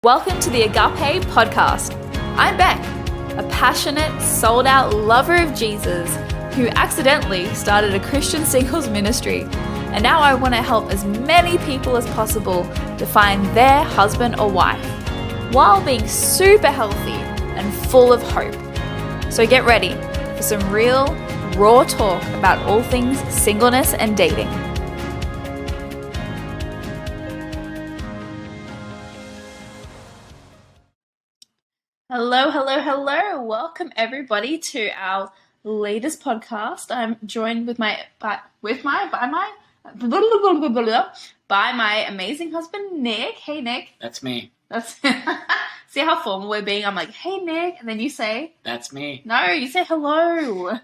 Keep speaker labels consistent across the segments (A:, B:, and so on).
A: Welcome to the Agape Podcast. I'm Beck, a passionate, sold-out lover of Jesus who accidentally started a Christian singles ministry, and now I want to help as many people as possible to find their husband or wife while being super healthy and full of hope. So get ready for some real, raw talk about all things singleness and dating. Hello. Welcome everybody to our latest podcast. I'm joined by my amazing husband, Nick. Hey, Nick.
B: That's me.
A: See how formal we're being? I'm like, hey, Nick. And then you say,
B: that's me.
A: No, you say hello.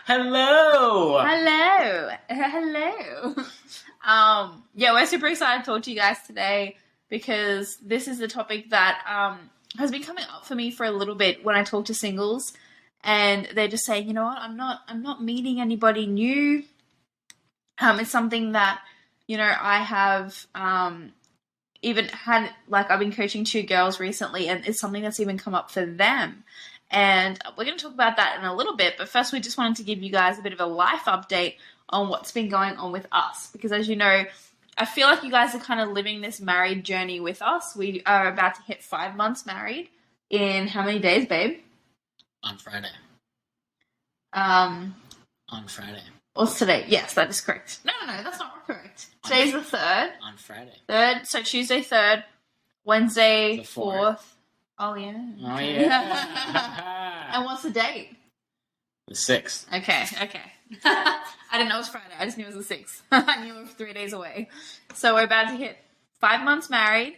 B: Hello.
A: Yeah, we're super excited to talk to you guys today because this is the topic that, has been coming up for me for a little bit when I talk to singles, and they're just saying, you know what, I'm not meeting anybody new. It's something that, you know, I have even had, like, I've been coaching 2 girls recently, and it's something that's even come up for them. And we're going to talk about that in a little bit, but first we just wanted to give you guys a bit of a life update on what's been going on with us, because as you know, I feel like you guys are kind of living this married journey with us. We are about to hit 5 months married in how many days, babe?
B: On Friday.
A: On
B: Friday.
A: What's today? Yes, that is correct. No, that's not correct. Today's the 3rd.
B: On Friday.
A: 3rd, so Tuesday 3rd, Wednesday
B: The
A: 4th. Oh, yeah.
B: Oh, yeah.
A: And what's the date?
B: The 6th.
A: Okay. I didn't know it was Friday. I just knew it was the 6th. I knew it was 3 days away. So we're about to hit 5 months married.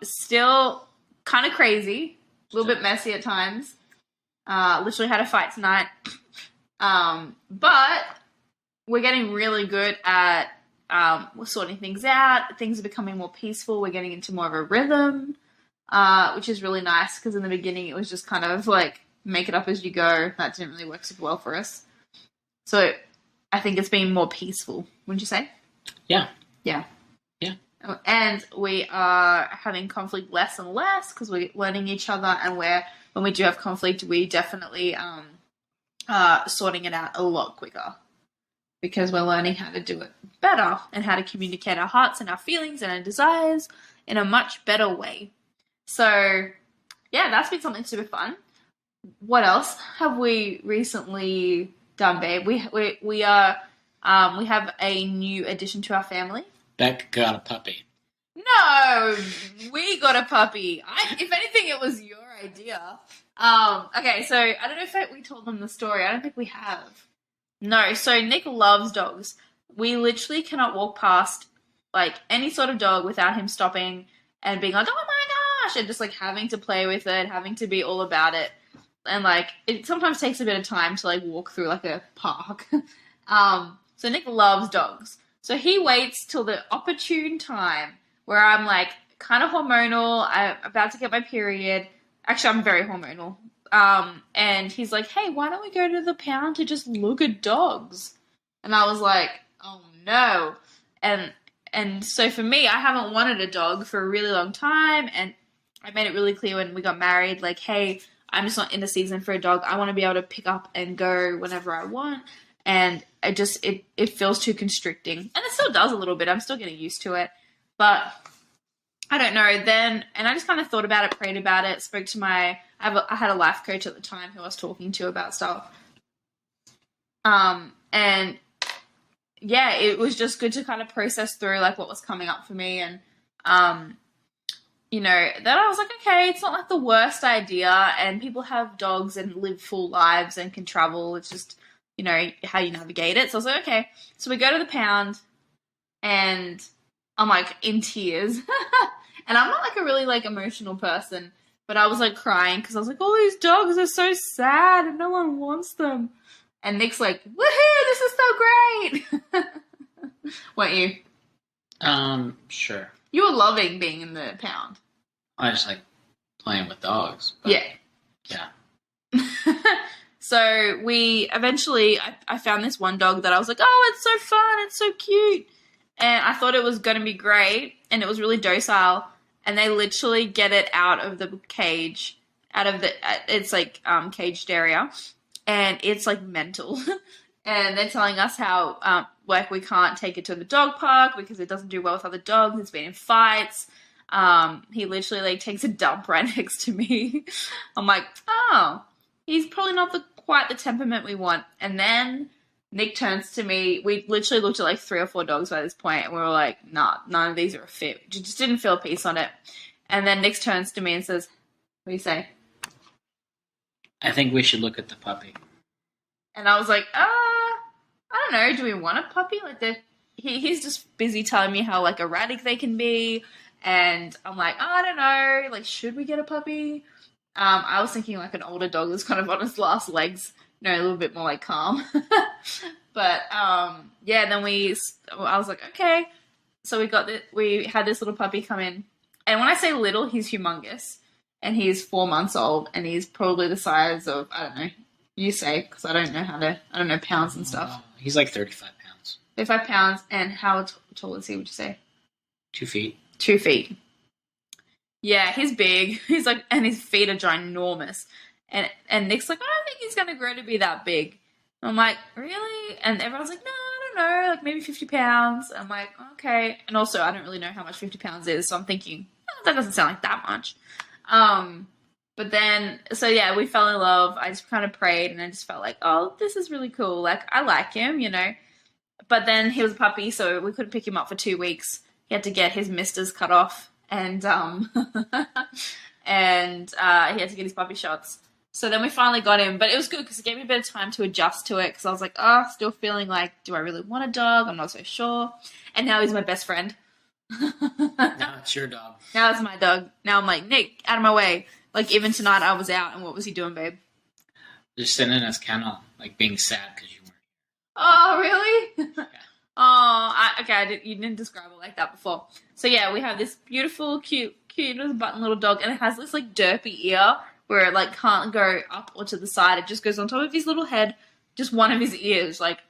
A: Still kind of crazy. A little bit messy at times. Literally had a fight tonight. But we're getting really good at we're sorting things out. Things are becoming more peaceful. We're getting into more of a rhythm, which is really nice because in the beginning it was just kind of like make it up as you go. That didn't really work super well for us. So I think it's been more peaceful, wouldn't you say?
B: Yeah.
A: And we are having conflict less and less because we're learning each other, and when we do have conflict, we definitely sorting it out a lot quicker because we're learning how to do it better and how to communicate our hearts and our feelings and our desires in a much better way. So yeah, that's been something super fun. What else have we recently done, babe? We have a new addition to our family.
B: Beck got a puppy.
A: No, we got a puppy. If anything, it was your idea. Okay, so I don't know if we told them the story. I don't think we have. No, so Nick loves dogs. We literally cannot walk past like any sort of dog without him stopping and being like, oh my gosh, and just like having to play with it, having to be all about it. And like it sometimes takes a bit of time to like walk through like a park. So Nick loves dogs. So he waits till the opportune time where I'm like kind of hormonal. I'm about to get my period. Actually, I'm very hormonal. And he's like, hey, why don't we go to the pound to just look at dogs? And I was like, oh no. And so for me, I haven't wanted a dog for a really long time. And I made it really clear when we got married, like, hey, I'm just not in the season for a dog. I want to be able to pick up and go whenever I want. And it feels too constricting. And it still does a little bit. I'm still getting used to it. But I don't know. Then, and I just kind of thought about it, prayed about it, spoke to I had a life coach at the time who I was talking to about stuff. And yeah, it was just good to kind of process through like what was coming up for me. And, you know, then I was like, okay, it's not like the worst idea, and people have dogs and live full lives and can travel. It's just, you know, how you navigate it. So I was like, okay. So we go to the pound, and I'm like in tears. And I'm not like a really like emotional person, but I was like crying because I was like, all these dogs are so sad and no one wants them. And Nick's like, woohoo, this is so great. Weren't you?
B: Sure.
A: You were loving being in the pound.
B: I just like playing with dogs. But
A: Yeah. So we eventually, I found this one dog that I was like, oh, it's so fun, it's so cute. And I thought it was going to be great, and it was really docile. and they literally get it out of the cage, out of the it's like caged area, and it's like mental. And they're telling us how like we can't take it to the dog park because it doesn't do well with other dogs. It's been in fights. He literally like takes a dump right next to me. I'm like, oh, he's probably not quite the temperament we want. And then Nick turns to me. We literally looked at like 3 or 4 dogs by this point, and we were like, nah, none of these are a fit. Just didn't feel peace on it. And then Nick turns to me and says, what do you say?
B: I think we should look at the puppy.
A: And I was like, I don't know. Do we want a puppy? Like, he's just busy telling me how like erratic they can be, and I'm like, I don't know. Like, should we get a puppy? I was thinking like an older dog that's kind of on his last legs, a little bit more like calm. But yeah. Then I was like, okay. So we had this little puppy come in, and when I say little, he's humongous, and he's 4 months old, and he's probably the size of, I don't know. You say, because I don't know pounds and stuff.
B: He's like 35 pounds.
A: 35 pounds, and how tall is he, would you say?
B: 2 feet.
A: 2 feet. Yeah, he's big. He's like, and his feet are ginormous. And Nick's like, I don't think he's going to grow to be that big. I'm like, really? And everyone's like, no, I don't know, like maybe 50 pounds. I'm like, okay. And also, I don't really know how much 50 pounds is, so I'm thinking, that doesn't sound like that much. But then, so yeah, we fell in love. I just kind of prayed, and I just felt like, oh, this is really cool. Like, I like him, But then he was a puppy, so we couldn't pick him up for 2 weeks. He had to get his misters cut off, and and he had to get his puppy shots. So then we finally got him, but it was good because it gave me a bit of time to adjust to it, because I was like, still feeling like, do I really want a dog? I'm not so sure. And now he's my best friend.
B: Now it's your dog.
A: Now it's my dog. Now I'm like, Nick, out of my way. Like, even tonight I was out, and what was he doing, babe?
B: Just sitting in his kennel, like being sad because you weren't.
A: Oh, really?
B: Yeah.
A: Okay, you didn't describe it like that before. So yeah, we have this beautiful, cute little button little dog, and it has this like derpy ear where it like can't go up or to the side. It just goes on top of his little head, just one of his ears. Like,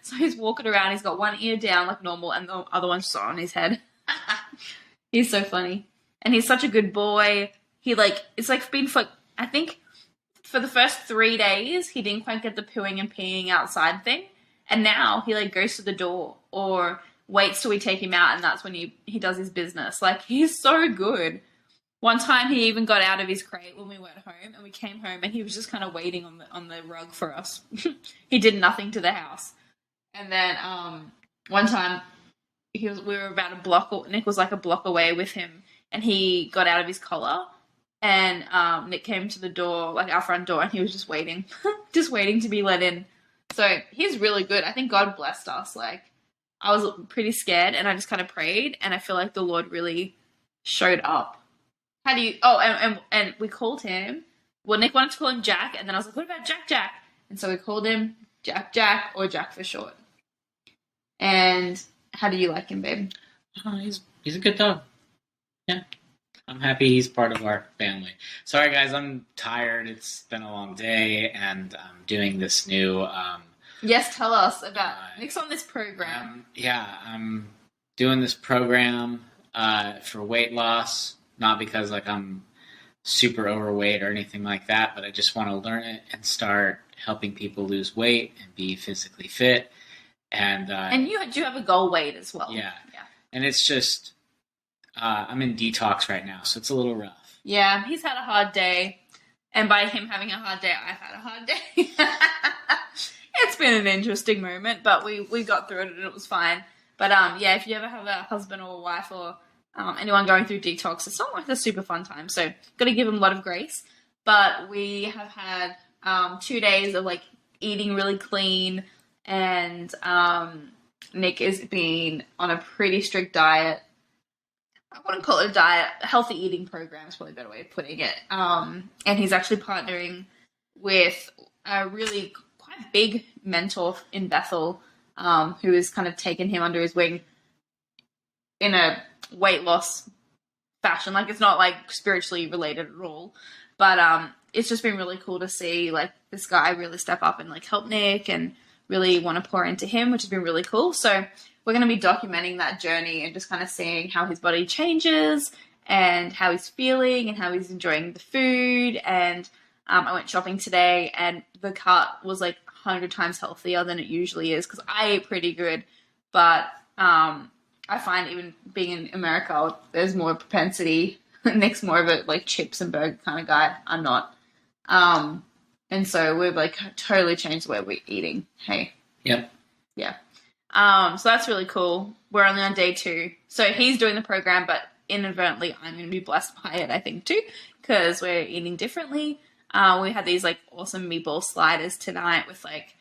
A: so he's walking around. He's got one ear down like normal, and the other one's just on his head. He's so funny, and he's such a good boy. He it's like been for, I think, for the first 3 days, he didn't quite get the pooing and peeing outside thing. And now he like goes to the door or waits till we take him out, and that's when he does his business. Like, he's so good. One time he even got out of his crate when we went home, and we came home, and he was just kind of waiting on the rug for us. He did nothing to the house. And then one time we were about a block, Nick was like a block away with him, and he got out of his collar. And Nick came to the door, like our front door, and he was just waiting, just waiting to be let in. So he's really good. I think God blessed us. Like, I was pretty scared, and I just kind of prayed, and I feel like the Lord really showed up. How do you? Oh, and we called him. Well, Nick wanted to call him Jack, and then I was like, what about Jack Jack? And so we called him Jack, or Jack for short. And how do you like him, babe?
B: Oh, he's a good dog. Yeah. I'm happy he's part of our family. Sorry, guys, I'm tired. It's been a long day, and I'm doing this new...
A: yes, tell us about... Nick's on this program.
B: I'm doing this program for weight loss, not because I'm super overweight or anything like that, but I just want to learn it and start helping people lose weight and be physically fit. And
A: you do have a goal weight as well.
B: Yeah. And it's just... I'm in detox right now, so it's a little rough.
A: Yeah, he's had a hard day. And by him having a hard day, I've had a hard day. It's been an interesting moment, but we got through it and it was fine. But yeah, if you ever have a husband or a wife or anyone going through detox, it's not like a super fun time. So got to give them a lot of grace. But we have had 2 days of like eating really clean, and Nick has been on a pretty strict diet. I wouldn't call it a diet. A healthy eating program is probably a better way of putting it. And he's actually partnering with a really quite big mentor in Bethel, who has kind of taken him under his wing in a weight loss fashion. Like, it's not like spiritually related at all, but it's just been really cool to see like this guy really step up and like help Nick and really want to pour into him, which has been really cool. So we're going to be documenting that journey and just kind of seeing how his body changes and how he's feeling and how he's enjoying the food. And I went shopping today, and the cart was like 100 times healthier than it usually is because I ate pretty good. But I find even being in America, there's more propensity. Nick's more of a like chips and burger kind of guy. I'm not. And so we've like totally changed the way we're eating. Hey.
B: Yep.
A: Yeah. So that's really cool. We're only on day 2. So he's doing the program, but inadvertently I'm going to be blessed by it, I think, too, because we're eating differently. We had these like awesome meatball sliders tonight with like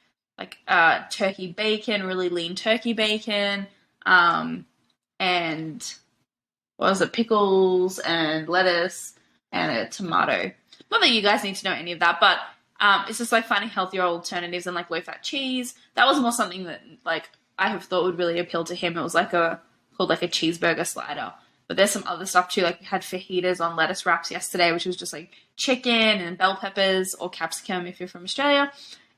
A: turkey bacon, really lean turkey bacon, and what was it, pickles and lettuce and a tomato. Not that you guys need to know any of that, but it's just like finding healthier alternatives and like low-fat cheese. That was more something that like I have thought would really appeal to him. It was like called like a cheeseburger slider. But there's some other stuff too, like we had fajitas on lettuce wraps yesterday, which was just like chicken and bell peppers or capsicum if you're from Australia,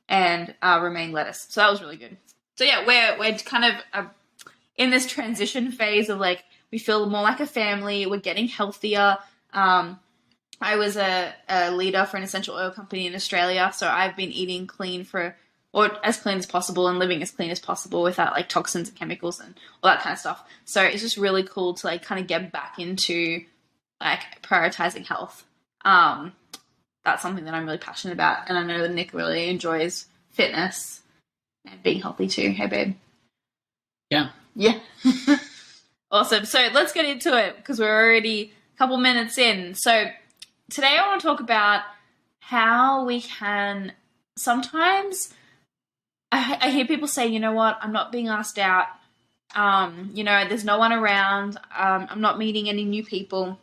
A: and romaine lettuce. So that was really good. So yeah, we're kind of in this transition phase of like we feel more like a family. We're getting healthier. I was a leader for an essential oil company in Australia, so I've been eating clean or as clean as possible and living as clean as possible without like toxins and chemicals and all that kind of stuff. So it's just really cool to like kind of get back into like prioritizing health. That's something that I'm really passionate about, and I know that Nick really enjoys fitness and being healthy too. Hey, babe.
B: Yeah.
A: Yeah. Awesome. So let's get into it because we're already a couple minutes in. So today I want to talk about how we can sometimes I hear people say, you know what, I'm not being asked out. There's no one around. I'm not meeting any new people.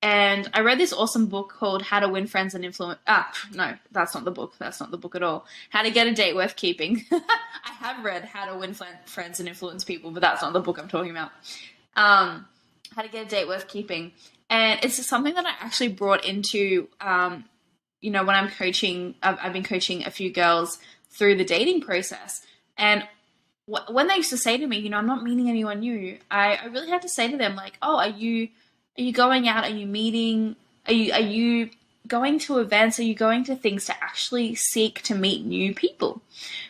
A: And I read this awesome book called How to Win Friends and Influence. No, that's not the book. That's not the book at all. How to Get a Date Worth Keeping. I have read How to Win Friends and Influence People, but that's not the book I'm talking about. How to Get a Date Worth Keeping. And it's something that I actually brought into, when I'm coaching. I've been coaching a few girls through the dating process. And when they used to say to me, I'm not meeting anyone new, I really had to say to them, like, oh, are you going out? Are you meeting? Are you going to events? Are you going to things to actually seek to meet new people?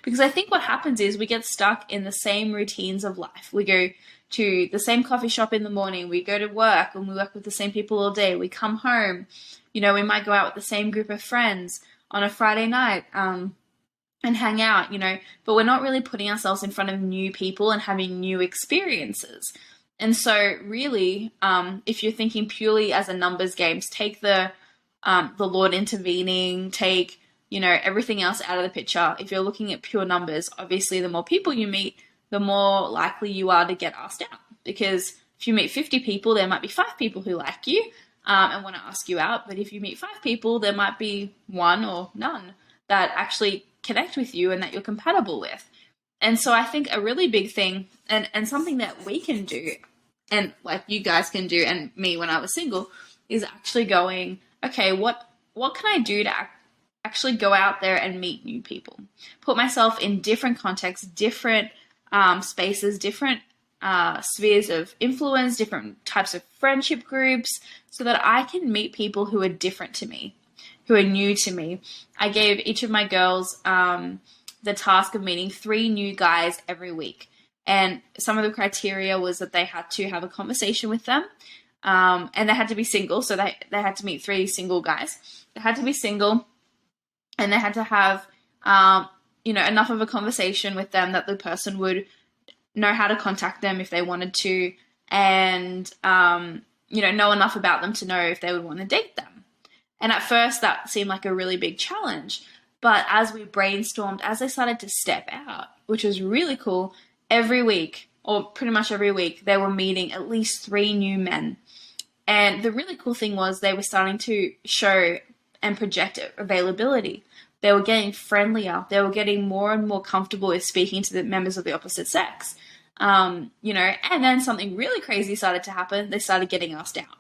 A: Because I think what happens is we get stuck in the same routines of life. We go to the same coffee shop in the morning. We go to work and we work with the same people all day. We come home. We might go out with the same group of friends on a Friday night and hang out, but we're not really putting ourselves in front of new people and having new experiences. And so really, if you're thinking purely as a numbers game, take the Lord intervening, take, everything else out of the picture. If you're looking at pure numbers, obviously the more people you meet, the more likely you are to get asked out. Because if you meet 50 people, there might be 5 people who like you and want to ask you out. But if you meet 5 people, there might be 1 or none that actually connect with you and that you're compatible with. And so I think a really big thing and something that we can do, and like you guys can do, and me when I was single, is actually going, okay, what can I do to actually go out there and meet new people? Put myself in different contexts, different spaces, different spheres of influence, different types of friendship groups, so that I can meet people who are different to me, who are new to me. I gave each of my girls the task of meeting 3 new guys every week. And some of the criteria was that they had to have a conversation with them, and they had to be single. So they had to meet 3 single guys. They had to be single, and they had to have, enough of a conversation with them that the person would know how to contact them if they wanted to, and, know enough about them to know if they would want to date them. And at first that seemed like a really big challenge. But as we brainstormed, as they started to step out, which was really cool, every week, or pretty much every week, they were meeting at least 3 new men. And the really cool thing was they were starting to show and project availability. They were getting friendlier. They were getting more and more comfortable with speaking to the members of the opposite sex. And then something really crazy started to happen. They started getting asked out.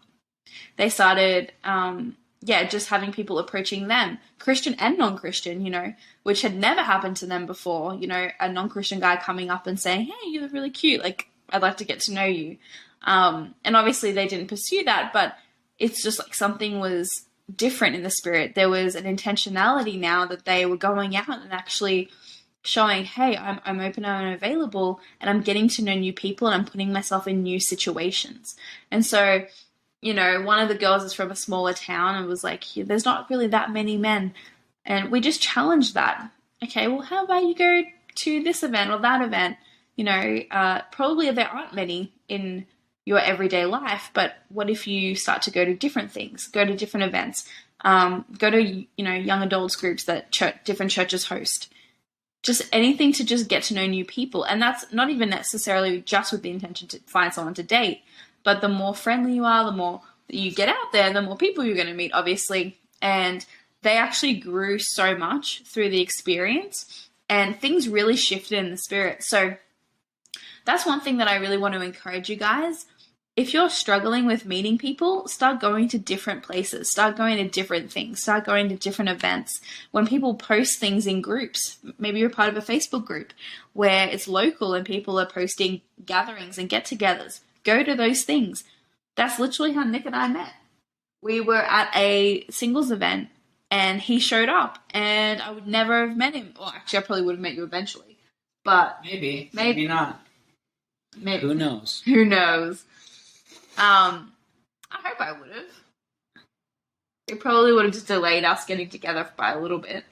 A: They started, just having people approaching them, Christian and non-Christian, which had never happened to them before. A non-Christian guy coming up and saying, hey, you look really cute. Like, I'd like to get to know you. And obviously they didn't pursue that, but it's just like something was different in the spirit. There was an intentionality now that they were going out and actually showing, hey, I'm open and available, and I'm getting to know new people, and I'm putting myself in new situations. And so, you know, one of the girls is from a smaller town and was like, there's not really that many men. And we just challenged that. Okay, well, how about you go to this event or that event? You know, probably there aren't many in your everyday life, but what if you start to go to different things, go to different events, go to, you know, young adults groups that different churches host, just anything to just get to know new people. And that's not even necessarily just with the intention to find someone to date, but the more friendly you are, the more that you get out there, the more people you're going to meet, obviously. And they actually grew so much through the experience, and things really shifted in the spirit. So that's one thing that I really want to encourage you guys. If you're struggling with meeting people, start going to different places, start going to different things, start going to different events. When people post things in groups, maybe you're part of a Facebook group where it's local and people are posting gatherings and get-togethers. Go to those things. That's literally how Nick and I met. We were at a singles event and he showed up, and I would never have met him. Well, actually, I probably would have met you eventually, but
B: Maybe not.
A: Maybe.
B: Who knows?
A: Who knows? I hope I would have. It probably would have just delayed us getting together by a little bit.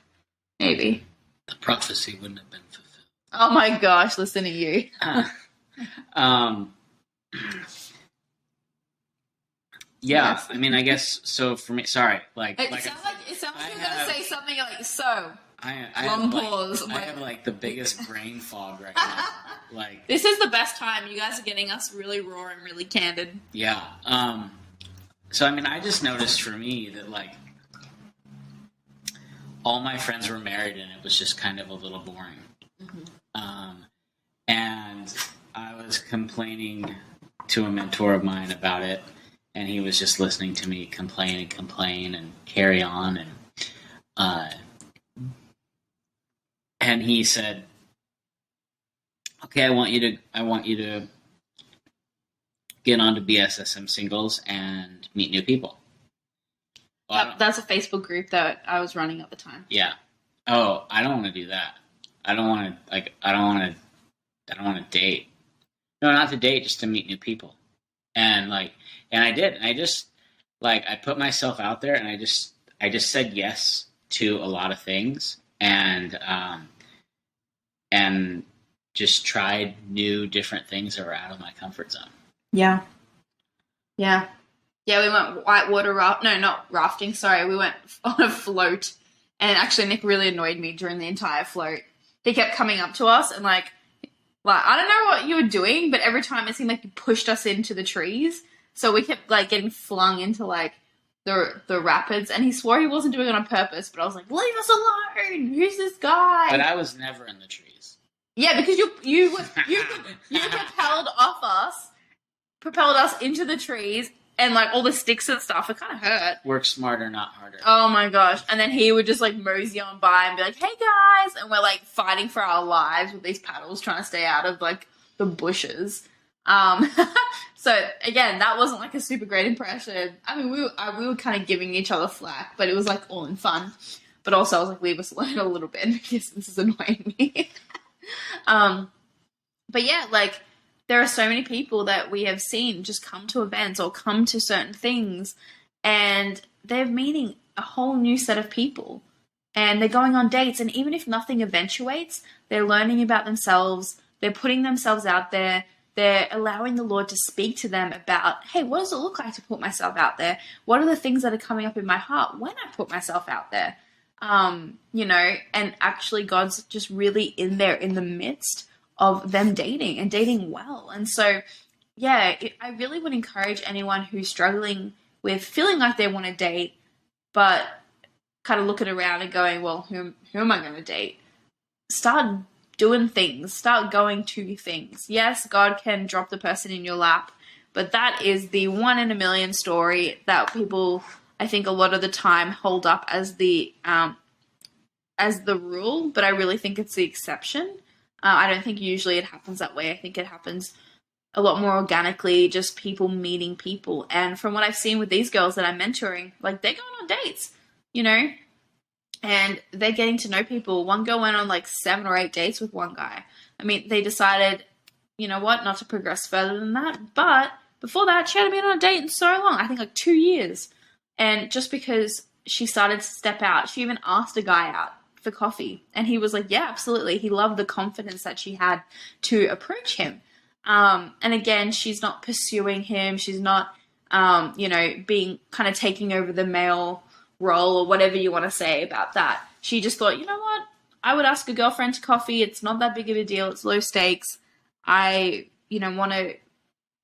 A: Maybe.
B: The prophecy wouldn't have been fulfilled.
A: Oh my gosh, listen to you.
B: Yeah,
A: Yes.
B: I mean, I guess, so for me, sorry, like
A: It sounds like you're going to say something like, so.
B: I
A: Long
B: have,
A: pause.
B: I have like the biggest brain fog right now. Like,
A: This is the best time. You guys are getting us really raw and really candid.
B: yeah. So I mean, I just noticed for me that like all my friends were married, and it was just kind of a little boring. And I was complaining to a mentor of mine about it, and he was just listening to me complain and carry on, and he said, "Okay, I want you to get onto BSSM singles and meet new people." Well,
A: That's a Facebook group that I was running at the time.
B: yeah. Oh, I don't want to do that. I don't want to date. No, not to date, just to meet new people. And I did. And I just, I put myself out there, and I just said yes to a lot of things, and just tried new, different things that were out of my comfort zone.
A: Yeah. Yeah. Yeah, we went whitewater not rafting, sorry. We went on a float, and actually Nick really annoyed me during the entire float. He kept coming up to us and like I don't know what you were doing, but every time it seemed like you pushed us into the trees. So we kept getting flung into the rapids, and he swore he wasn't doing it on purpose, but I was like, leave us alone! Who's this guy?
B: But I was never in the trees.
A: Yeah, because you propelled us into the trees, and all the sticks and stuff, it kind of hurt.
B: Work smarter, not harder.
A: Oh my gosh. And then he would just mosey on by and be like, hey guys, and we're fighting for our lives with these paddles trying to stay out of the bushes. So again, that wasn't a super great impression. I mean, we were kind of giving each other flack, but it was all in fun. But also I was like, leave us alone a little bit because this is annoying me. But yeah, there are so many people that we have seen just come to events or come to certain things, and they're meeting a whole new set of people, and they're going on dates, and even if nothing eventuates, they're learning about themselves, they're putting themselves out there, they're allowing the Lord to speak to them about, hey, what does it look like to put myself out there? What are the things that are coming up in my heart when I put myself out there? And actually God's just really in there in the midst of them dating and dating well. And so, yeah, I really would encourage anyone who's struggling with feeling like they want to date, but kind of looking around and going, well, who am I going to date? Start doing things. Start going to things. Yes, God can drop the person in your lap, but that is the 1 in a million story that people, I think, a lot of the time hold up as the rule, but I really think it's the exception. I don't think usually it happens that way. I think it happens a lot more organically, just people meeting people. And from what I've seen with these girls that I'm mentoring, like they're going on dates, you know, and they're getting to know people. One girl went on like 7 or 8 dates with one guy. I mean, they decided, you know what, not to progress further than that. But before that, she hadn't been on a date in so long, I think like 2 years. And just because she started to step out, she even asked a guy out for coffee. And he was like, yeah, absolutely. He loved the confidence that she had to approach him. And again, she's not pursuing him. She's not, you know, being kind of taking over the male role or whatever you want to say about that. She just thought, you know what? I would ask a girlfriend to coffee. It's not that big of a deal. It's low stakes. I, you know, want to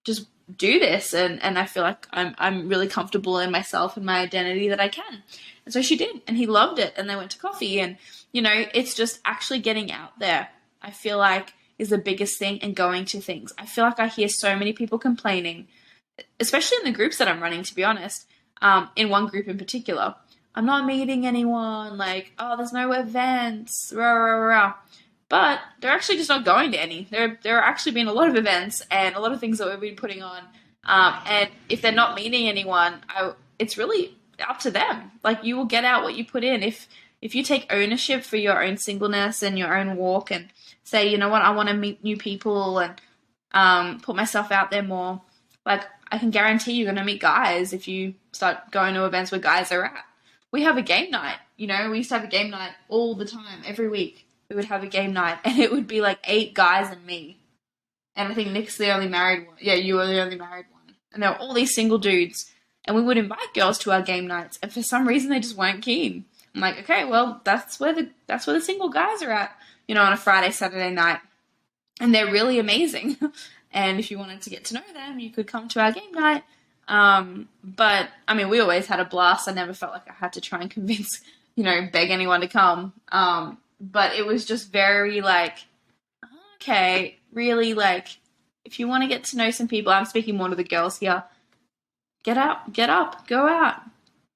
A: just do this. And I feel like I'm really comfortable in myself and my identity that I can. And so she did. And he loved it. And they went to coffee. And, you know, it's just actually getting out there, I feel like, is the biggest thing, and going to things. I feel like I hear so many people complaining, especially in the groups that I'm running, to be honest, in one group in particular. I'm not meeting anyone, like, oh, there's no events, rah, rah, rah. But they're actually just not going to any. There are actually been a lot of events and a lot of things that we've been putting on. And if they're not meeting anyone, it's really up to them. Like, you will get out what you put in. If you take ownership for your own singleness and your own walk and say, you know what, I want to meet new people and put myself out there more, like, I can guarantee you're going to meet guys if you start going to events where guys are at. We have a game night, you know, we used to have a game night all the time, every week. We would have a game night, and it would be like 8 guys and me. And I think Nick's the only married one. Yeah, you were the only married one. And there were all these single dudes. And we would invite girls to our game nights, and for some reason they just weren't keen. I'm like, okay, well, that's where the single guys are at, you know, on a Friday, Saturday night. And they're really amazing. And if you wanted to get to know them, you could come to our game night. But I mean, we always had a blast. I never felt like I had to try and convince, you know, beg anyone to come. But it was just very like, okay, really, like, if you want to get to know some people, I'm speaking more to the girls here, get up, go out,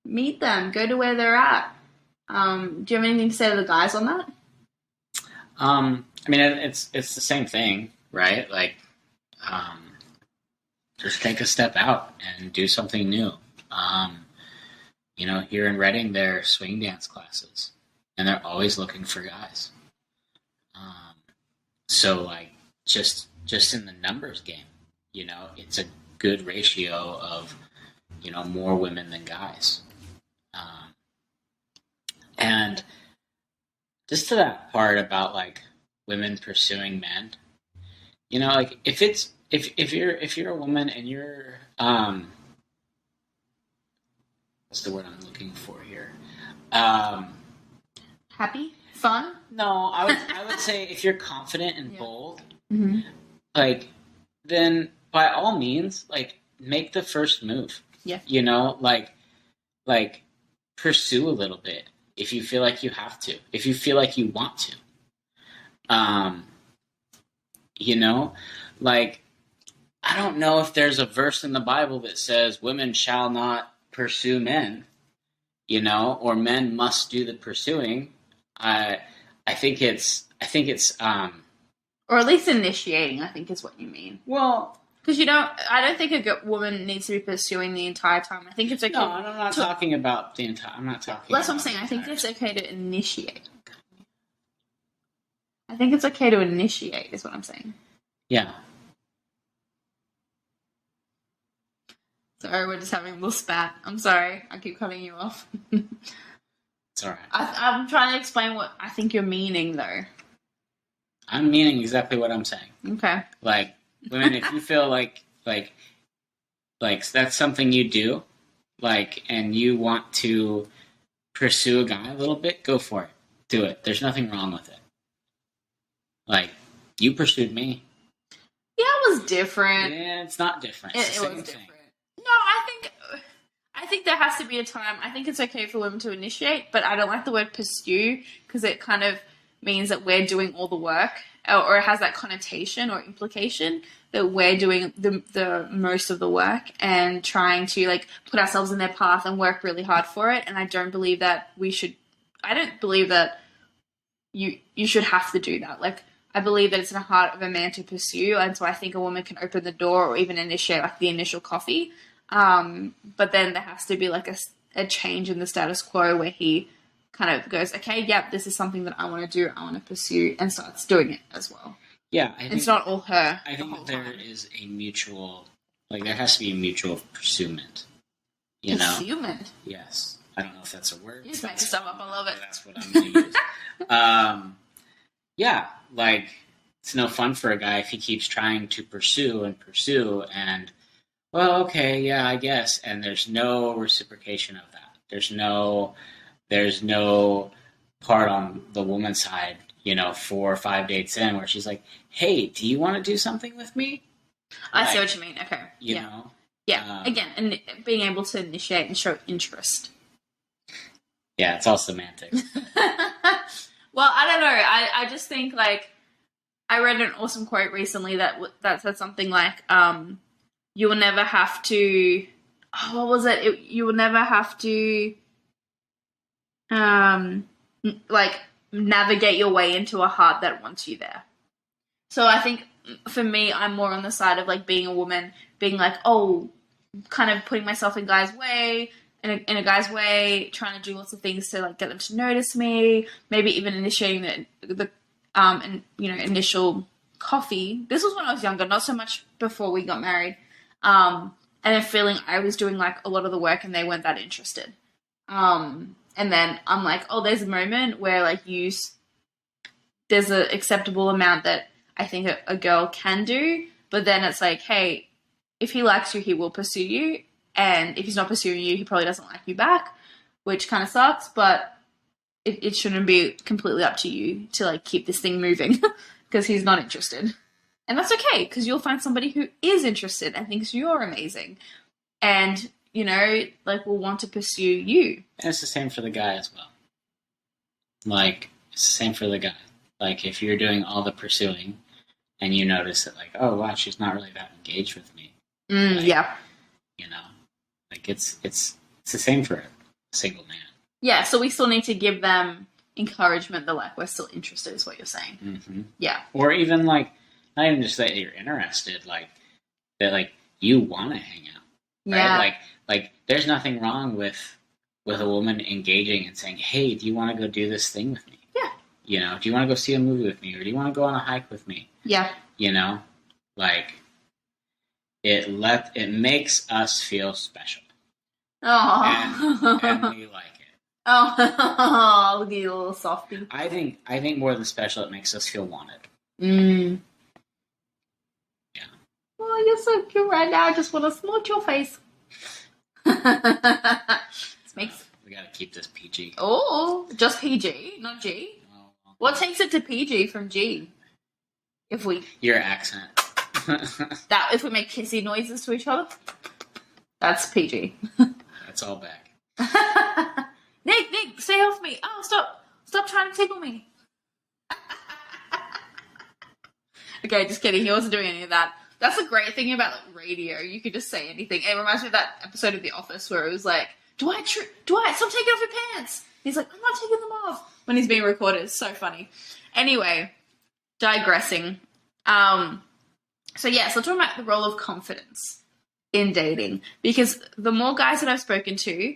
A: meet them, go to where they're at. Do you have anything to say to the guys on that?
B: I mean, it's the same thing, right? Like, just take a step out and do something new. You know, here in Reading, there are swing dance classes, and they're always looking for guys. So, like, just in the numbers game, you know, it's a good ratio of, you know, more women than guys. And just to that part about, like, women pursuing men, you know, like, if you're a woman and you're what's the word I'm looking for here?
A: Happy? Fun?
B: No, I would say if you're confident and bold,
A: Mm-hmm.
B: like, then by all means, like, make the first move.
A: Yeah.
B: You know, like pursue a little bit if you feel like you have to, if you feel like you want to. You know, like, I don't know if there's a verse in the Bible that says women shall not pursue men, you know, or men must do the pursuing. I think it's
A: or at least initiating, I think is what you mean.
B: Well,
A: because I don't think a woman needs to be pursuing the entire time. I think it's okay.
B: No, I'm not talking about the entire. I'm not talking.
A: That's what I'm saying. I think it's okay to initiate. I think it's okay to initiate, is what I'm saying.
B: Yeah.
A: Sorry, we're just having a little spat. I'm sorry. I keep cutting you off.
B: It's all right.
A: I'm trying to explain what I think you're meaning, though.
B: I'm meaning exactly what I'm saying.
A: Okay.
B: Like, women, if you feel like that's something you do, like, and you want to pursue a guy a little bit, go for it. Do it. There's nothing wrong with it. Like, you pursued me.
A: Yeah, it was different.
B: Yeah, it's not different.
A: It was different. No, I think there has to be a time. I think it's okay for women to initiate, but I don't like the word pursue because it kind of means that we're doing all the work, or it has that connotation or implication that we're doing the most of the work and trying to, like, put ourselves in their path and work really hard for it. And I don't believe that we should. I don't believe that you should have to do that. Like, I believe that it's in the heart of a man to pursue, and so I think a woman can open the door or even initiate like the initial coffee. But then there has to be like a change in the status quo where he kind of goes, okay, yep, this is something that I want to do, I want to pursue, and starts doing it as well.
B: Yeah,
A: it's not all her.
B: I think there is a mutual, like there has to be a mutual pursuement. You know? Yes. I don't know if that's a word.
A: You just make stuff up. I love it.
B: That's what I'm going to use. Yeah, like it's no fun for a guy if he keeps trying to pursue, and well, okay, yeah, I guess, and there's no reciprocation of that. There's no part on the woman's side, 4 or 5 dates in where she's like, hey, do you want to do something with me?
A: I see what you mean. Okay.
B: You know?
A: Yeah. Again, and being able to initiate and show interest.
B: Yeah, it's all semantics.
A: Well, I don't know. I just think, like, I read an awesome quote recently that said something like, you will never have to... Oh, what was it? You will never have to... navigate your way into a heart that wants you there. So I think for me, I'm more on the side of like being a woman, being like, oh, kind of putting myself in guy's way, in a guy's way, trying to do lots of things to like get them to notice me, maybe even initiating the initial coffee. This was when I was younger, not so much before we got married. And then feeling I was doing like a lot of the work and they weren't that interested. And then I'm like, oh, there's a moment where like there's an acceptable amount that I think a girl can do, but then it's like, hey, if he likes you, he will pursue you, and if he's not pursuing you, he probably doesn't like you back, which kind of sucks, but it shouldn't be completely up to you to like keep this thing moving because he's not interested. And that's okay, because you'll find somebody who is interested and thinks you're amazing. And will want to pursue you.
B: And it's the same for the guy as well. Like, it's the same for the guy. Like, if you're doing all the pursuing and you notice that, like, oh, wow, she's not really that engaged with me.
A: Yeah.
B: Like, it's the same for a single man.
A: Yeah, so we still need to give them encouragement that, like, we're still interested, is what you're saying.
B: Mm-hmm.
A: Yeah.
B: Or even, like, not even just that you're interested, like, that, like, you want to hang out. Right?
A: Yeah.
B: Like, there's nothing wrong with a woman engaging and saying, hey, do you want to go do this thing with me?
A: Yeah.
B: Do you want to go see a movie with me? Or do you want to go on a hike with me?
A: Yeah.
B: Like, it makes us feel special.
A: Oh.
B: And we like it.
A: Oh, look at you, little softie.
B: I think more than special, it makes us feel wanted.
A: Mm.
B: Yeah.
A: Oh, you're so cute right now. I just want to smooch your face.
B: We gotta keep this PG.
A: Oh, just PG, not G.
B: Oh.
A: What takes it to PG from G?
B: Your accent.
A: If we make kissy noises to each other, that's PG.
B: That's all back.
A: Nick, stay off me. Oh, stop trying to tickle me. Okay, just kidding. He wasn't doing any of that. That's the great thing about like radio. You could just say anything. It reminds me of that episode of The Office where it was like, Dwight, stop taking off your pants. He's like, I'm not taking them off when he's being recorded. It's so funny. Anyway, digressing. So talking about the role of confidence in dating, because the more guys that I've spoken to,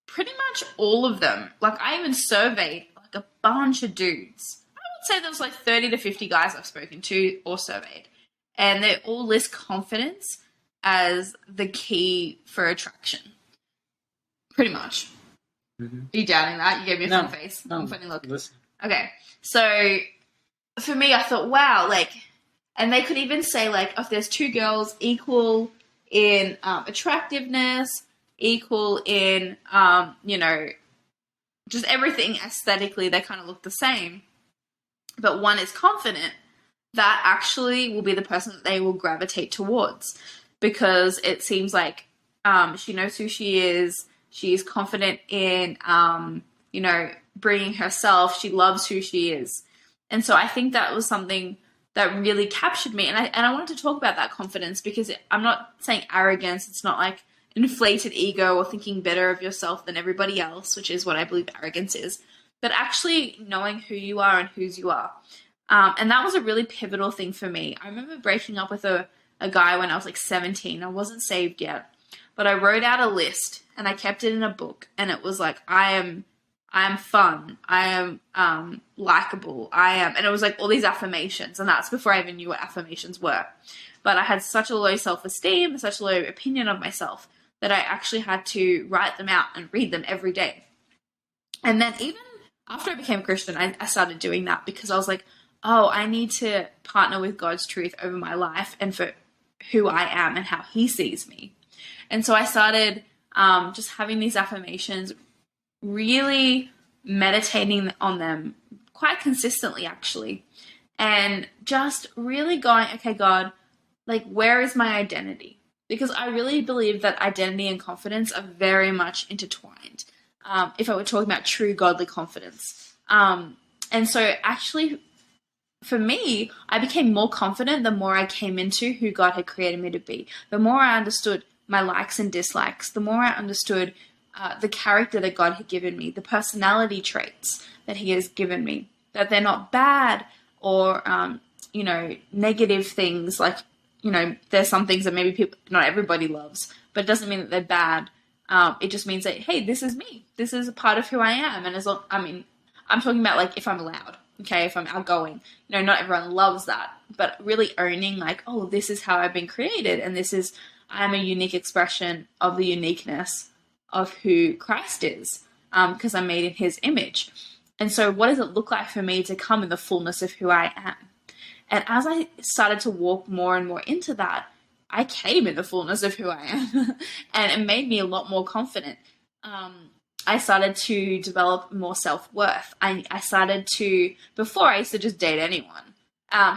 A: pretty much all of them, like I even surveyed like a bunch of dudes. I would say there was like 30 to 50 guys I've spoken to or surveyed. And they all list confidence as the key for attraction. Pretty much. Mm-hmm. Are you doubting that? You gave me a fun face.
B: No,
A: funny look.
B: Listen.
A: Okay. So, for me, I thought, wow, like, and they could even say, like, if there's two girls equal in attractiveness, equal in, just everything aesthetically, they kind of look the same. But one is confident, that actually will be the person that they will gravitate towards, because it seems like she knows who she is. She is confident in, bringing herself. She loves who she is. And so I think that was something that really captured me. And I wanted to talk about that confidence because I'm not saying arrogance. It's not like inflated ego or thinking better of yourself than everybody else, which is what I believe arrogance is. But actually knowing who you are and whose you are. And that was a really pivotal thing for me. I remember breaking up with a guy when I was like 17. I wasn't saved yet, but I wrote out a list and I kept it in a book. And it was like, I am fun. I am likable. And it was like all these affirmations. And that's before I even knew what affirmations were. But I had such a low self-esteem, such a low opinion of myself that I actually had to write them out and read them every day. And then even after I became a Christian, I started doing that because I was like, oh, I need to partner with God's truth over my life and for who I am and how he sees me. And so I started just having these affirmations, really meditating on them quite consistently, actually, and just really going, okay, God, like, where is my identity? Because I really believe that identity and confidence are very much intertwined. If I were talking about true godly confidence. And so actually, for me, I became more confident the more I came into who God had created me to be. The more I understood my likes and dislikes, the more I understood the character that God had given me, the personality traits that he has given me, that they're not bad or, negative things. Like, there's some things that maybe not everybody loves, but it doesn't mean that they're bad. It just means that, hey, this is me. This is a part of who I am. And I'm talking about like if I'm loud, okay, if I'm outgoing, not everyone loves that, but really owning like, oh, this is how I've been created. And I'm a unique expression of the uniqueness of who Christ is, because I'm made in his image. And so what does it look like for me to come in the fullness of who I am? And as I started to walk more and more into that, I came in the fullness of who I am. And it made me a lot more confident. I started to develop more self-worth. I started to, before I used to just date anyone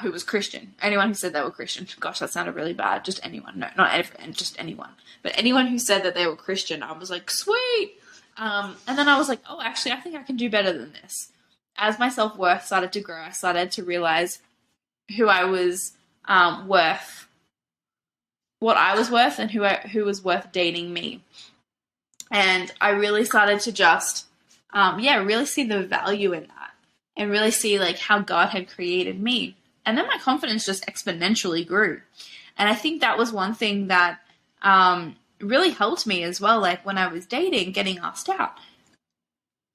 A: who was Christian. Anyone who said they were Christian. Gosh, that sounded really bad. Just anyone. No, not everyone, just anyone. But anyone who said that they were Christian, I was like, sweet. And then I was like, oh, actually, I think I can do better than this. As my self-worth started to grow, I started to realize who I was worth, what I was worth, and who was worth dating me. And I really started to just, really see the value in that and really see like how God had created me. And then my confidence just exponentially grew. And I think that was one thing that really helped me as well. Like when I was dating, getting asked out,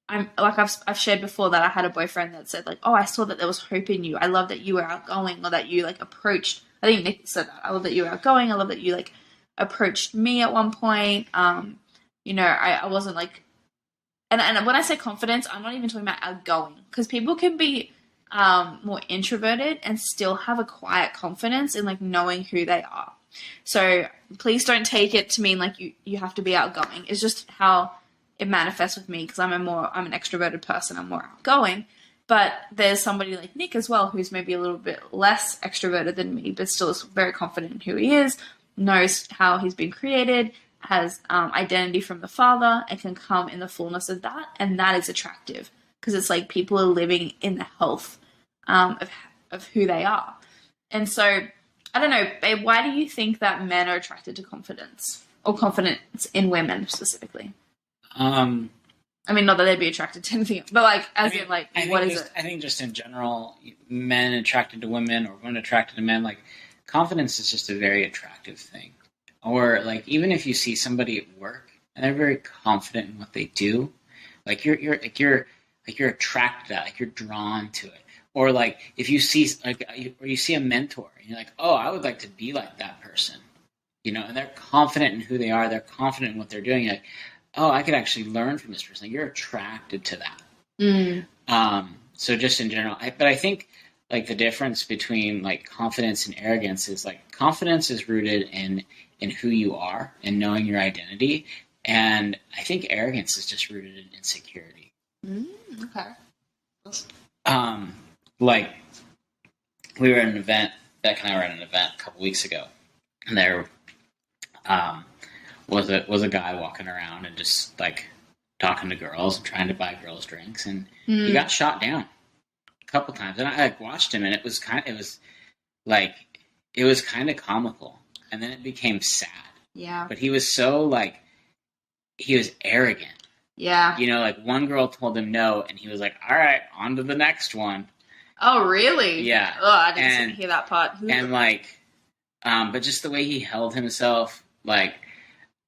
A: I've shared before that I had a boyfriend that said like, oh, I saw that there was hope in you. I love that you were outgoing, or that you like approached. I think Nick said that. I love that you were outgoing. I love that you like approached me at one point. I wasn't like, and when I say confidence, I'm not even talking about outgoing, because people can be more introverted and still have a quiet confidence in like knowing who they are. So please don't take it to mean like you have to be outgoing. It's just how it manifests with me, because I'm an extroverted person. I'm more outgoing. But there's somebody like Nick as well, who's maybe a little bit less extroverted than me, but still is very confident in who he is, knows how he's been created, has identity from the Father, and can come in the fullness of that. And that is attractive, because it's like people are living in the health of who they are. And so, I don't know, babe, why do you think that men are attracted to confidence, or confidence in women specifically? Not that they'd be attracted to anything, but like, what is it?
B: I think just in general, men attracted to women or women attracted to men, like confidence is just a very attractive thing. Or like, even if you see somebody at work and they're very confident in what they do, like you're attracted to that, like you're drawn to it. Or like if you see you see a mentor and you're like, oh, I would like to be like that person, and they're confident in who they are, they're confident in what they're doing. You're like, oh, I could actually learn from this person. Like, you're attracted to that. So just in general, but I think like the difference between like confidence and arrogance is like confidence is rooted in who you are and knowing your identity, and I think arrogance is just rooted in insecurity.
A: Okay.
B: Like we were at an event. Beck and I were at an event a couple weeks ago, and there was a guy walking around and just like talking to girls and trying to buy girls drinks, and he got shot down a couple times. And I like watched him, and it was kind of comical, and then it became sad.
A: Yeah.
B: But he was so like, he was arrogant.
A: Yeah.
B: Like one girl told him no, and he was like, all right, on to the next one.
A: Oh, really?
B: Yeah.
A: Oh, I didn't hear that part.
B: And like, but just the way he held himself, like,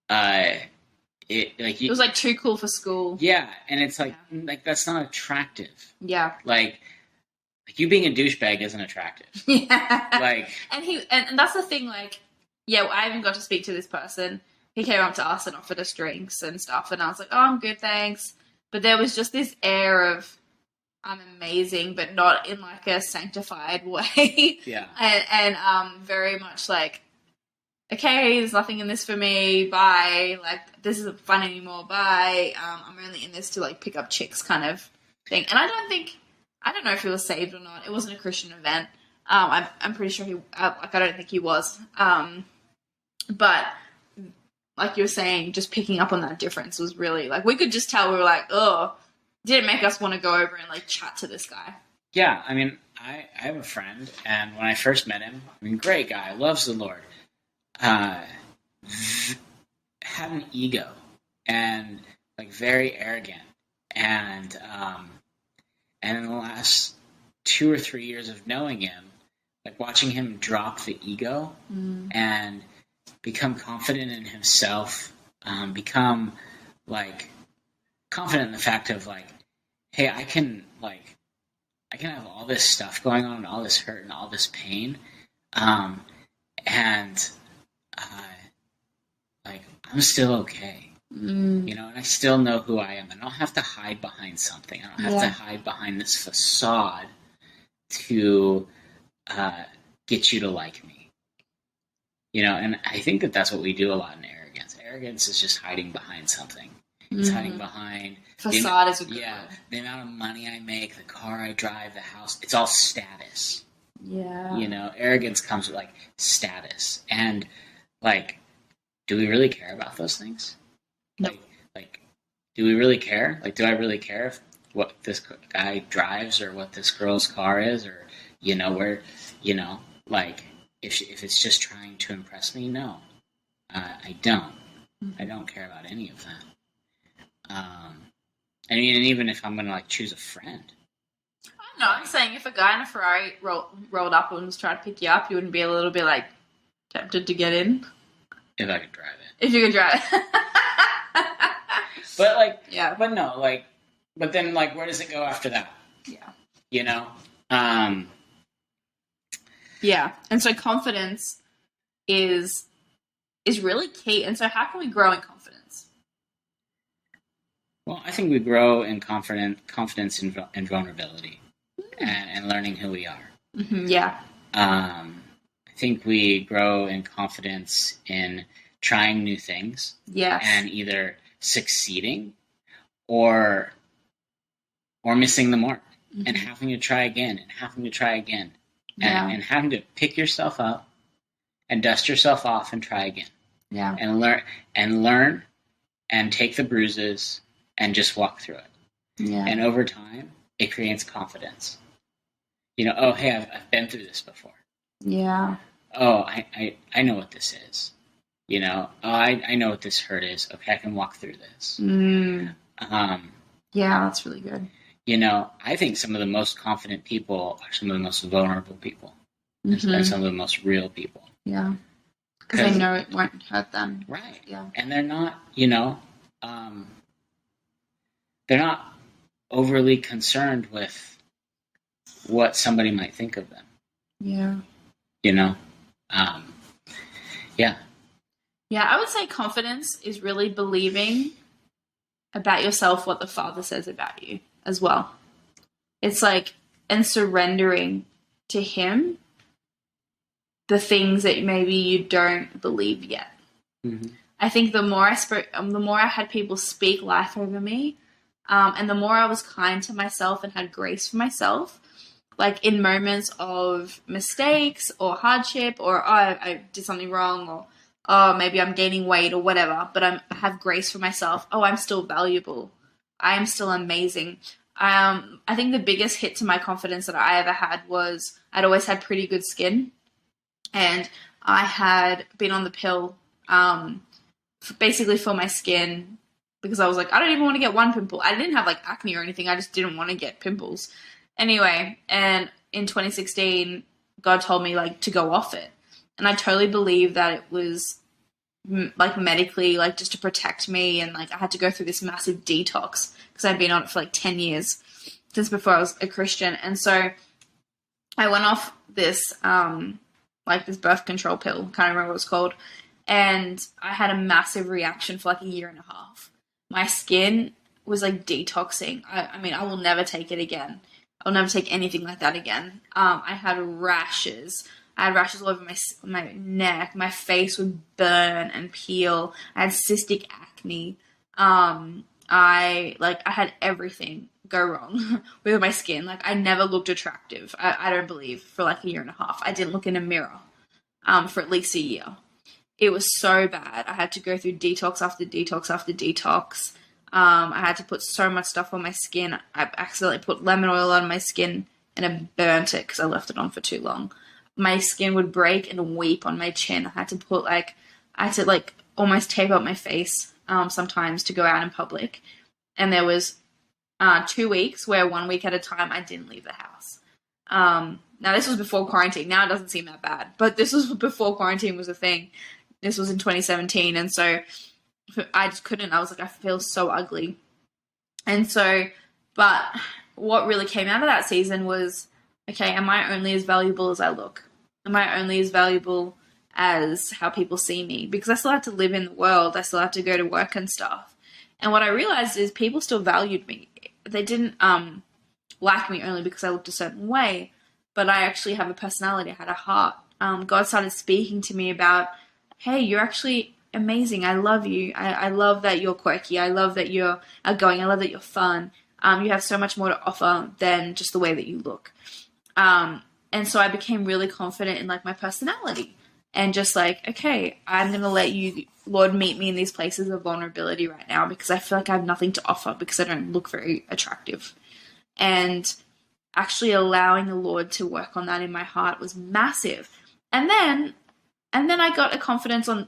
B: it
A: was like too cool for school.
B: Yeah, and it's like that's not attractive.
A: Yeah.
B: Like you being a douchebag isn't attractive.
A: Yeah.
B: Like,
A: and that's the thing. Like, yeah, I haven't got to speak to this person. He came up to us and offered us drinks and stuff, and I was like, "Oh, I'm good, thanks." But there was just this air of I'm amazing, but not in like a sanctified way.
B: Yeah.
A: And very much like, okay, there's nothing in this for me. Bye. Like, this isn't fun anymore. Bye. I'm only in this to like pick up chicks kind of thing. And I don't know if he was saved or not. It wasn't a Christian event. I'm pretty sure I don't think he was. But like you were saying, just picking up on that difference was really like, we could just tell we were like, oh, didn't make us want to go over and like chat to this guy.
B: Yeah. I mean, I have a friend, and when I first met him, I mean, great guy, loves the Lord. Had an ego and like very arrogant, and in the last 2 or 3 years of knowing him, like watching him drop the ego and become confident in himself, become like confident in the fact of like, hey, I can have all this stuff going on and all this hurt and all this pain, and like I'm still okay, you know, and I still know who I am. I don't have to hide behind something. I don't have to hide behind this facade to get you to like me, you know. And I think that that's what we do a lot in arrogance. Arrogance is just hiding behind something. It's hiding behind
A: facade. Is a good word.
B: The amount of money I make, the car I drive, the house. It's all status.
A: Yeah.
B: You know, arrogance comes with like status, and like, do we really care about those things?
A: No.
B: Like, do we really care? Like, do I really care if what this guy drives or what this girl's car is, or you know, where, you know, like if it's just trying to impress me? No, I don't. I don't care about any of that. I mean, and even if I'm gonna like choose a friend.
A: No, I'm saying if a guy in a Ferrari rolled up and was trying to pick you up, you wouldn't be a little bit like tempted to get in.
B: If I could drive it.
A: If you could drive it.
B: But like,
A: yeah.
B: But no, like, but then like, where does it go after that?
A: Yeah.
B: You know.
A: Yeah, and so confidence is really key. And so, how can we grow in confidence?
B: Well, I think we grow in confidence and vulnerability, and learning who we are.
A: Mm-hmm, yeah.
B: I think we grow in confidence in trying new things.
A: Yes.
B: And either succeeding or missing the mark, and having to try again and having to try again, and having to pick yourself up and dust yourself off and try again.
A: Yeah.
B: And learn and take the bruises and just walk through it.
A: Yeah.
B: And over time, it creates confidence. You know, oh, hey, I've been through this before.
A: Yeah.
B: Oh, I know what this is. You know, oh, I know what this hurt is. Okay, I can walk through this.
A: Yeah, that's really good.
B: You know, I think some of the most confident people are some of the most vulnerable people. And some of the most real people.
A: Yeah. Because they know it won't hurt them.
B: Right.
A: Yeah.
B: And they're not, you know, they're not overly concerned with what somebody might think of them.
A: Yeah.
B: You know? Yeah.
A: Yeah, I would say confidence is really believing about yourself what the Father says about you as well. It's like, and surrendering to Him the things that maybe you don't believe yet. I think the more I spoke, the more I had people speak life over me, and the more I was kind to myself and had grace for myself, like in moments of mistakes or hardship, or I did something wrong, or maybe I'm gaining weight or whatever, but I have grace for myself. Oh, I'm still valuable. I am still amazing. I think the biggest hit to my confidence that I ever had was I'd always had pretty good skin, and I had been on the pill basically for my skin, because I was like, I don't even want to get one pimple. I didn't have like acne or anything. I just didn't want to get pimples. Anyway, and in 2016, God told me like to go off it. And I totally believe that it was like medically, like just to protect me. And like I had to go through this massive detox because I'd been on it for like 10 years since before I was a Christian. And so I went off this, like this birth control pill. Can't remember what it's called. And I had a massive reaction for like a year and a half. My skin was like detoxing. I mean, I will never take it again. I'll never take anything like that again. I had rashes. I had rashes all over my neck. My face would burn and peel. I had cystic acne. I had everything go wrong with my skin. Like I never looked attractive. I don't believe for like a year and a half. I didn't look in a mirror for at least a year. It was so bad. I had to go through detox after detox after detox. I had to put so much stuff on my skin. I accidentally put lemon oil on my skin and I burnt it because I left it on for too long. My skin would break and weep on my chin. I had to almost tape up my face sometimes to go out in public. And there was 2 weeks where 1 week at a time I didn't leave the house. Now this was before quarantine. Now it doesn't seem that bad, but this was before quarantine was a thing. This was in 2017. And so I just couldn't. I was like, I feel so ugly. And so, but what really came out of that season was, okay, am I only as valuable as I look? Am I only as valuable as how people see me? Because I still had to live in the world. I still had to go to work and stuff. And what I realized is people still valued me. They didn't like me only because I looked a certain way, but I actually have a personality. I had a heart. God started speaking to me about, hey, you're actually amazing. I love you. I love that you're quirky. I love that you're outgoing. I love that you're fun. You have so much more to offer than just the way that you look. And so I became really confident in like my personality and just like, okay, I'm going to let you, Lord, meet me in these places of vulnerability right now because I feel like I have nothing to offer because I don't look very attractive. And actually allowing the Lord to work on that in my heart was massive. And then I got a confidence on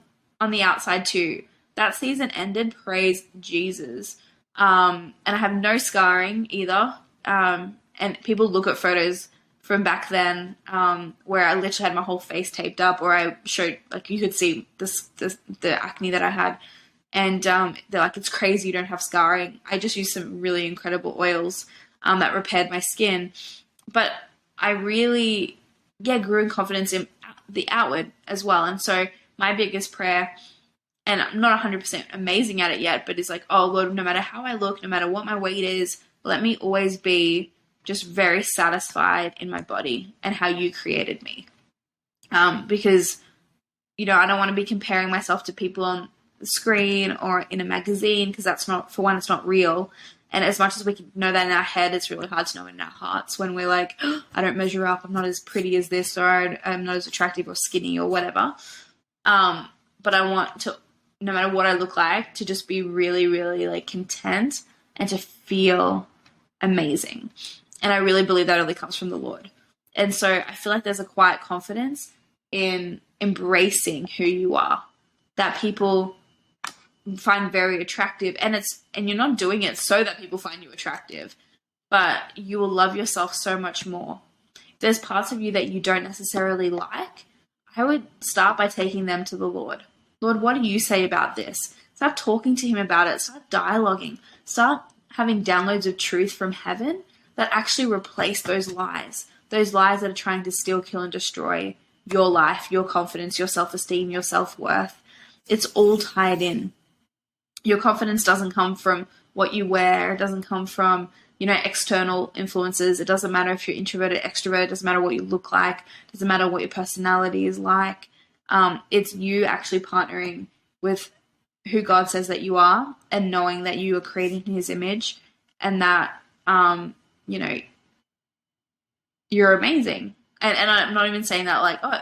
A: the outside too. That season ended, praise Jesus. And I have no scarring either. And people look at photos from back then, where I literally had my whole face taped up, or I showed, like, you could see the acne that I had. And they're like, it's crazy you don't have scarring. I just used some really incredible oils that repaired my skin. But I really, grew in confidence in the outward as well. And so my biggest prayer, and I'm not 100% amazing at it yet, but it's like, oh, Lord, no matter how I look, no matter what my weight is, let me always be just very satisfied in my body and how you created me. Because, I don't want to be comparing myself to people on the screen or in a magazine, because that's not, for one, it's not real. And as much as we can know that in our head, it's really hard to know in our hearts when we're like, oh, I don't measure up, I'm not as pretty as this, or I'm not as attractive or skinny or whatever. But I want to, no matter what I look like, to just be really, really like content and to feel amazing. And I really believe that only comes from the Lord. And so I feel like there's a quiet confidence in embracing who you are that people find very attractive. And you're not doing it so that people find you attractive, but you will love yourself so much more. If there's parts of you that you don't necessarily like, I would start by taking them to the Lord. Lord, what do you say about this? Start talking to him about it. Start dialoguing. Start having downloads of truth from heaven that actually replace those lies that are trying to steal, kill, and destroy your life, your confidence, your self-esteem, your self-worth. It's all tied in. Your confidence doesn't come from what you wear. It doesn't come from, external influences. It doesn't matter if you're introverted, extrovert. It doesn't matter what you look like. It doesn't matter what your personality is like. It's you actually partnering with who God says that you are and knowing that you are created in his image and that, you're amazing. And I'm not even saying that like, oh,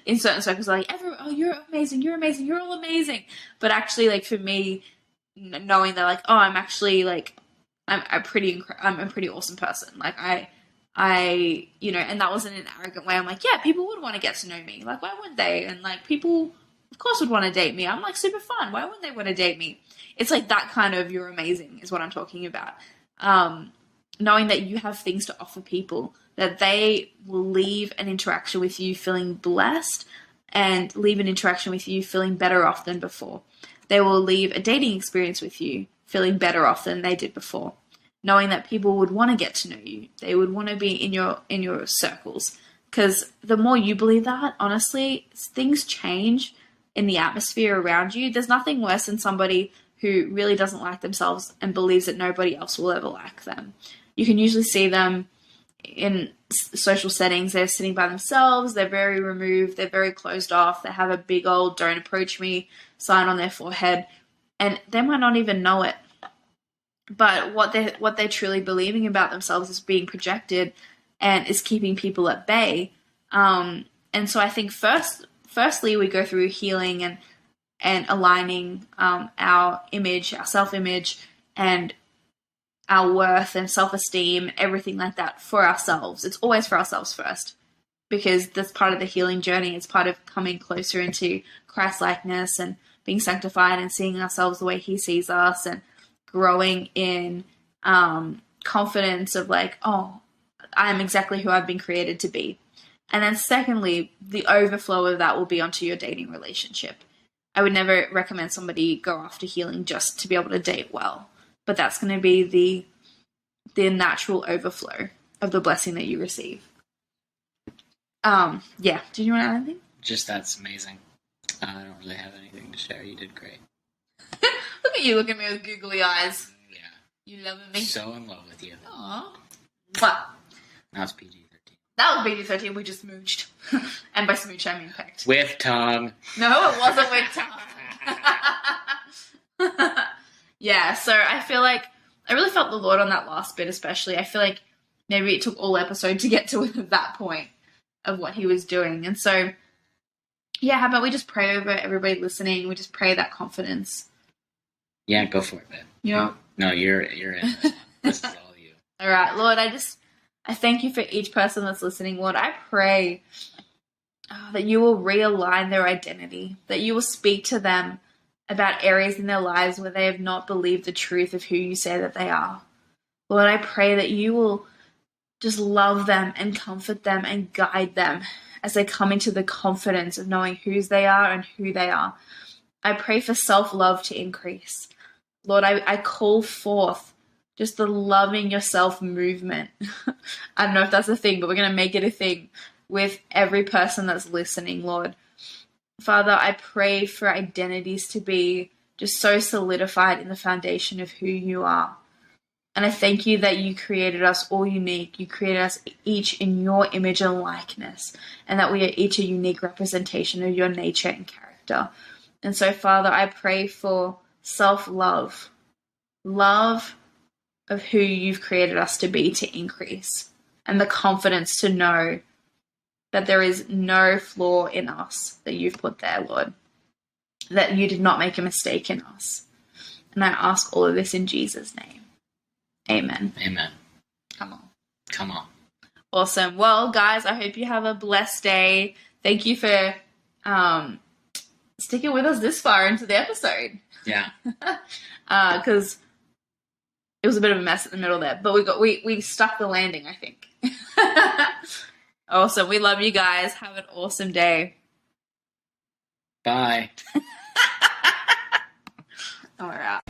A: in certain circles, like, you're amazing, you're all amazing. But actually, like, for me, knowing that, like, oh, I'm actually, like, I'm a pretty awesome person. Like, I and that wasn't an arrogant way. I'm like, yeah, people would want to get to know me. Like, why wouldn't they? And, like, people, of course, would want to date me. I'm, like, super fun. Why wouldn't they want to date me? It's, like, that kind of you're amazing is what I'm talking about. Knowing that you have things to offer people that they will leave an interaction with you feeling blessed and leave an interaction with you feeling better off than before. They will leave a dating experience with you feeling better off than they did before, knowing that people would want to get to know you. They would want to be in your circles. Because the more you believe that, honestly, things change in the atmosphere around you. There's nothing worse than somebody who really doesn't like themselves and believes that nobody else will ever like them. You can usually see them in social settings. They're sitting by themselves. They're very removed. They're very closed off. They have a big old "don't approach me" sign on their forehead. And they might not even know it. But what they're truly believing about themselves is being projected and is keeping people at bay. And so I think firstly, we go through healing and aligning our image, our self-image, and our worth and self-esteem, everything like that for ourselves. It's always for ourselves first, because that's part of the healing journey. It's part of coming closer into Christ-likeness and being sanctified and seeing ourselves the way He sees us, and growing in confidence of like, oh, I am exactly who I've been created to be. And then secondly, the overflow of that will be onto your dating relationship. I would never recommend somebody go after healing just to be able to date well, but that's going to be the natural overflow of the blessing that you receive. Yeah. Did you want to add anything?
B: Just that's amazing. I don't really have anything to share. You did great.
A: Look at you, look at me with googly eyes.
B: Yeah.
A: You loving me?
B: So in love with you.
A: Aww. Mwah.
B: Now it's PG-13.
A: That was PG-13. We just smooched. And by smooch, I mean pecked.
B: With tongue.
A: No, it wasn't with tongue. Yeah, so I feel like I really felt the Lord on that last bit especially. I feel like maybe it took all episode to get to that point of what He was doing. And so, yeah, how about we just pray over everybody listening? We just pray that confidence.
B: Yeah, go for it, babe.
A: You know?
B: No, you're in. This is all you.
A: All right, Lord, I thank you for each person that's listening. Lord, I pray that you will realign their identity, that you will speak to them about areas in their lives where they have not believed the truth of who you say that they are. Lord, I pray that you will just love them and comfort them and guide them as they come into the confidence of knowing whose they are and who they are. I pray for self-love to increase. Lord, I call forth just the loving yourself movement. I don't know if that's a thing, but we're going to make it a thing with every person that's listening, Lord. Father, I pray for identities to be just so solidified in the foundation of who you are. And I thank you that you created us all unique. You created us each in your image and likeness, and that we are each a unique representation of your nature and character. And so, Father, I pray for self-love, love of who you've created us to be to increase, and the confidence to know that there is no flaw in us that you've put there, Lord, that you did not make a mistake in us. And I ask all of this in Jesus' name. Amen.
B: Amen.
A: Come on.
B: Come on.
A: Awesome. Well, guys, I hope you have a blessed day. Thank you for sticking with us this far into the episode.
B: Yeah.
A: Because it was a bit of a mess in the middle there, but we stuck the landing, I think. Awesome. We love you guys. Have an awesome day.
B: Bye.
A: All right.